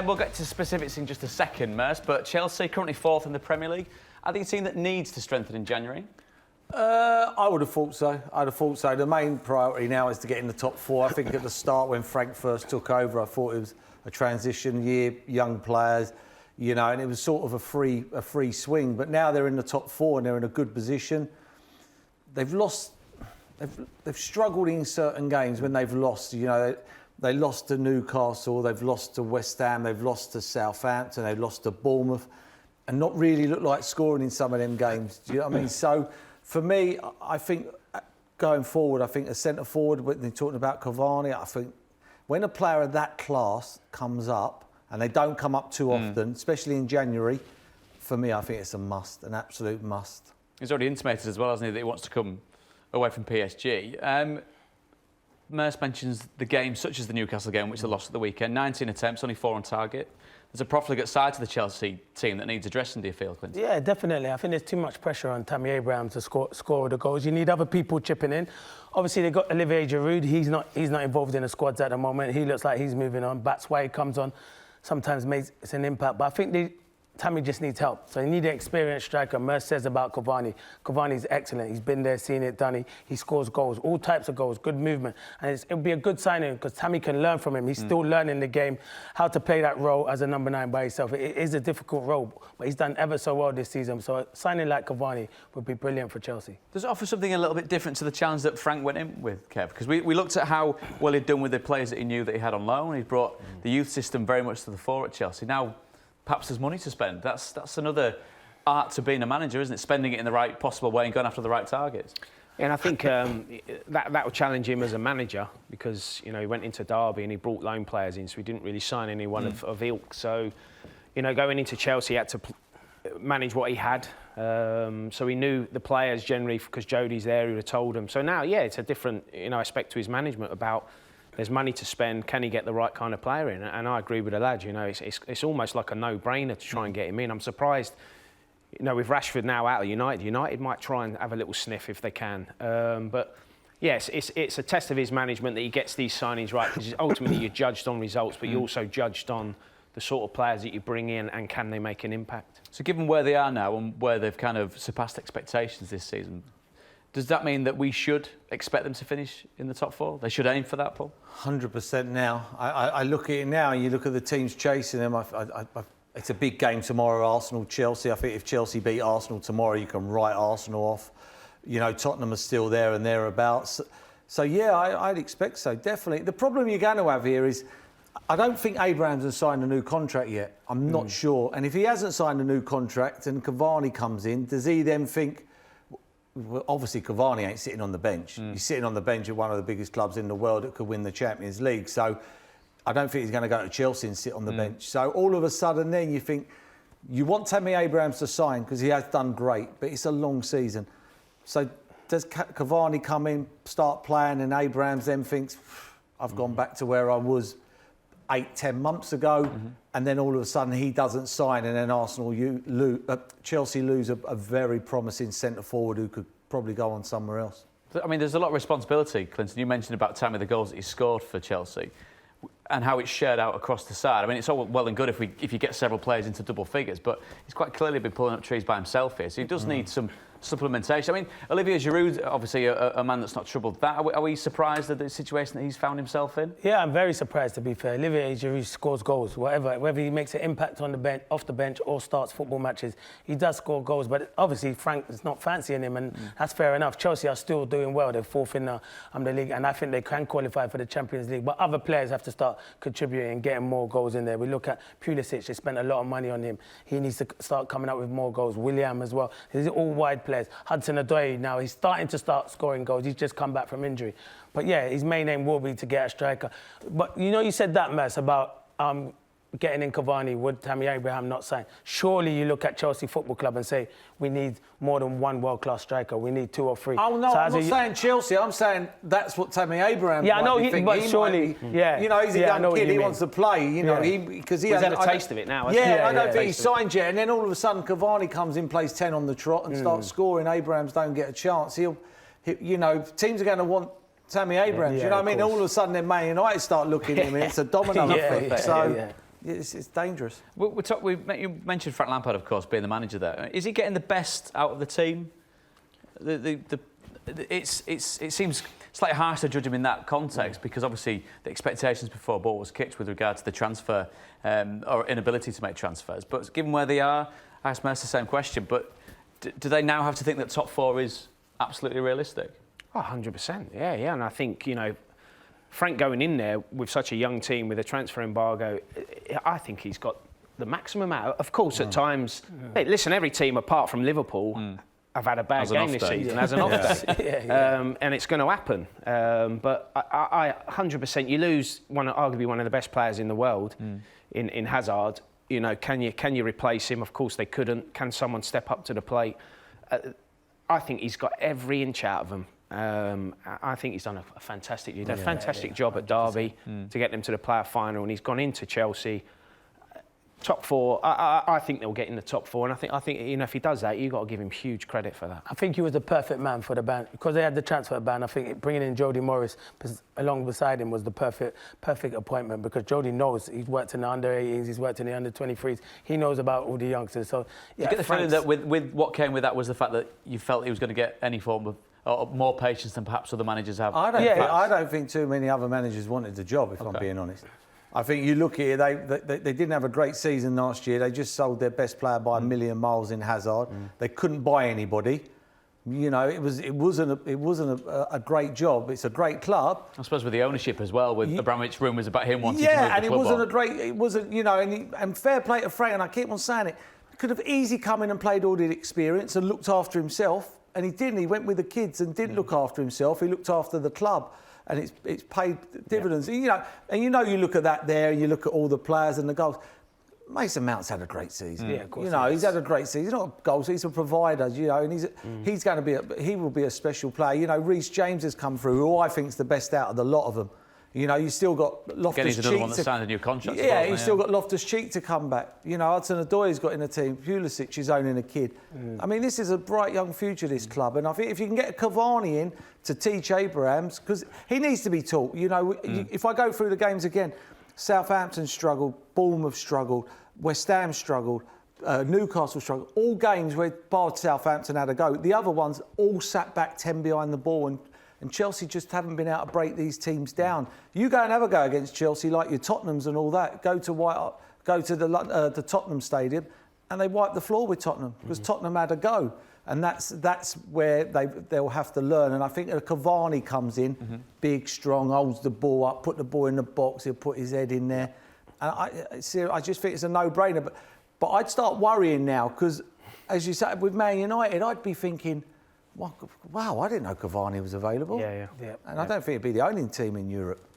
We'll get to specifics in just a second, Merce, but Chelsea currently 4th in the Premier League. Are they a team that needs to strengthen in January? I would have thought so. I'd have thought so. The main priority now is to get in the top 4. I think at the start when Frank first took over, I thought it was a transition year, young players, you know, and it was sort of a free swing. But now they're in the top 4 and they're in a good position. They've struggled in certain games when they've lost. You know, they lost to Newcastle, they've lost to West Ham, they've lost to Southampton, they've lost to Bournemouth, and not really looked like scoring in some of them games. Do you know what I mean? So for me, I think going forward, I think a centre forward, when they're talking about Cavani, I think when a player of that class comes up, and they don't come up too often, especially in January, for me, I think it's a must, an absolute must. He's already intimated as well, hasn't he, that he wants to come away from PSG. Merce mentions the games such as the Newcastle game, which they lost at the weekend. 19 attempts, only 4 on target. There's a profligate side to the Chelsea team that needs addressing, do you feel, Clinton? Yeah, definitely. I think there's too much pressure on Tammy Abraham to score the goals. You need other people chipping in. Obviously, they've got Olivier Giroud. He's not involved in the squads at the moment. He looks like he's moving on. That's why he comes on. Sometimes makes an impact. But I think Tammy just needs help. So you need an experienced striker. Merce says about Cavani. Cavani's excellent. He's been there, seen it, done it. He scores goals, all types of goals, good movement. And it'll be a good signing because Tammy can learn from him. He's still learning the game, how to play that role as a number 9 by himself. It is a difficult role, but he's done ever so well this season. So a signing like Cavani would be brilliant for Chelsea. Does it offer something a little bit different to the challenge that Frank went in with, Kev? Because we looked at how well he'd done with the players that he knew that he had on loan. He'd brought the youth system very much to the fore at Chelsea. Now, perhaps there's money to spend. That's another art to being a manager, isn't it? Spending it in the right possible way and going after the right targets. Yeah, and I think that will challenge him as a manager because, you know, he went into Derby and he brought loan players in, so he didn't really sign anyone of ilk. So, you know, going into Chelsea, he had to manage what he had. So he knew the players generally, because Jodie's there, he would have told them. So now, yeah, it's a different, you know, aspect to his management about there's money to spend, can he get the right kind of player in? And I agree with the lad, you know, it's almost like a no-brainer to try and get him in. I'm surprised, you know, with Rashford now out of United might try and have a little sniff if they can. But yes, it's a test of his management that he gets these signings right, because ultimately you're judged on results, but you're also judged on the sort of players that you bring in and can they make an impact. So given where they are now and where they've kind of surpassed expectations this season, does that mean that we should expect them to finish in the top 4? They should aim for that, Paul? 100% now. I look at it now and you look at the teams chasing them. It's a big game tomorrow, Arsenal-Chelsea. I think if Chelsea beat Arsenal tomorrow, you can write Arsenal off. You know, Tottenham are still there and thereabouts. So yeah, I'd expect so, definitely. The problem you're going to have here is I don't think Abrahams has signed a new contract yet. I'm not sure. And if he hasn't signed a new contract and Cavani comes in, does he then think... Well, obviously, Cavani ain't sitting on the bench. He's sitting on the bench at one of the biggest clubs in the world that could win the Champions League. So I don't think he's going to go to Chelsea and sit on the bench. So all of a sudden then you think, you want Tammy Abrahams to sign because he has done great, but it's a long season. So does Cavani come in, start playing, and Abrahams then thinks, I've gone back to where I was 8-10 months ago, and then all of a sudden he doesn't sign, and then Chelsea lose a very promising centre forward who could probably go on somewhere else. I mean, there's a lot of responsibility, Clinton. You mentioned about Tammy, the goals that he scored for Chelsea and how it's shared out across the side. I mean, it's all well and good if you get several players into double figures, but he's quite clearly been pulling up trees by himself here, so he does need some supplementation. I mean, Olivier Giroud, obviously a man that's not troubled that. Are we surprised at the situation that he's found himself in? Yeah, I'm very surprised, to be fair. Olivier Giroud scores goals, whether he makes an impact on the bench, off the bench, or starts football matches. He does score goals, but obviously Frank is not fancying him, and that's fair enough. Chelsea are still doing well. They're 4th in the league, and I think they can qualify for the Champions League. But other players have to start contributing and getting more goals in there. We look at Pulisic. They spent a lot of money on him. He needs to start coming up with more goals. William as well. These are all wide players. Hudson-Odoi now, he's starting to scoring goals. He's just come back from injury. But yeah, his main aim will be to get a striker. But you know, you said that, Merce, about getting in Cavani, would Tammy Abraham not sign? Surely you look at Chelsea Football Club and say, we need more than one world-class striker. We need 2 or 3. Oh, no, I'm not saying Chelsea. I'm saying that's what Tammy Abraham I know, but surely... Yeah. You know, he's a young kid. He wants to play, you know, because he's had a taste of it now, hasn't he? Yeah, I don't think he's signed yet. And then all of a sudden, Cavani comes in, plays 10 on the trot and starts scoring. Abrahams don't get a chance. You know, teams are going to want Tammy Abrahams. You know what I mean? All of a sudden, then Man United start looking at him and it's a domino effect. it's dangerous. You mentioned Frank Lampard, of course, being the manager there. Is he getting the best out of the team? It seems slightly harsh to judge him in that context because obviously the expectations before ball was kicked with regard to the transfer or inability to make transfers. But given where they are, I asked Mercer the same question. But do they now have to think that top 4 is absolutely realistic? Oh, 100%. Yeah. And I think, Frank going in there with such a young team with a transfer embargo, I think he's got the maximum out. Of course, at times, hey, listen, every team apart from Liverpool have had a bad game this season as an off day. And it's going to happen. But I 100%, you lose arguably one of the best players in the world in Hazard. Can you replace him? Of course they couldn't. Can someone step up to the plate? I think he's got every inch out of him. I think he's done a fantastic job at Derby to get them to the playoff final, and he's gone into Chelsea. Top 4, I think they'll get in the top 4, and I think if he does that, you've got to give him huge credit for that. I think he was the perfect man for the ban because they had the transfer ban. I think bringing in Jody Morris along beside him was the perfect appointment because Jody knows he's worked in the under-18s, he's worked in the under-23s, he knows about all the youngsters. So you get the feeling that with what came with that was the fact that you felt he was going to get any form of or more patience than perhaps other managers have. I don't think too many other managers wanted the job, if I'm being honest. I think you look at it, they didn't have a great season last year. They just sold their best player by a million miles in Hazard. They couldn't buy anybody. It wasn't a great job. It's a great club. I suppose with the ownership as well, with Abramovich rumours about him wanting to move the club and it wasn't and fair play to Frank, and I keep on saying it, he could have easily come in and played all the experience and looked after himself, and he didn't. He went with the kids and didn't look after himself. He looked after the club. And it's paid dividends. You look at that there, and you look at all the players and the goals. Mason Mount's had a great season. Yeah, of course. He's had a great season. He's not a goal, he's a provider. And he will be a special player. Reece James has come through, who I think is the best out of the lot of them. You still got Loftus-Cheek. He's another one that signed a new contract. Yeah, you've still got Loftus-Cheek to come back. Hudson-Odoi's got in the team. Pulisic is owning a kid. I mean, this is a bright young future, this club. And I think if you can get a Cavani in to teach Abrahams, because he needs to be taught. If I go through the games again, Southampton struggled, Bournemouth struggled, West Ham struggled, Newcastle struggled. All games where bar Southampton had a go. The other ones all sat back 10 behind the ball and Chelsea just haven't been able to break these teams down. You go and have a go against Chelsea, like your Tottenhams and all that. Go to the Tottenham Stadium, and they wipe the floor with Tottenham because Tottenham had a go, and that's where they'll have to learn. And I think Cavani comes in, big, strong, holds the ball up, put the ball in the box, he'll put his head in there. And I just think it's a no-brainer. But I'd start worrying now because, as you said, with Man United, I'd be thinking, wow, I didn't know Cavani was available. Yeah. And I don't think it'd be the only team in Europe.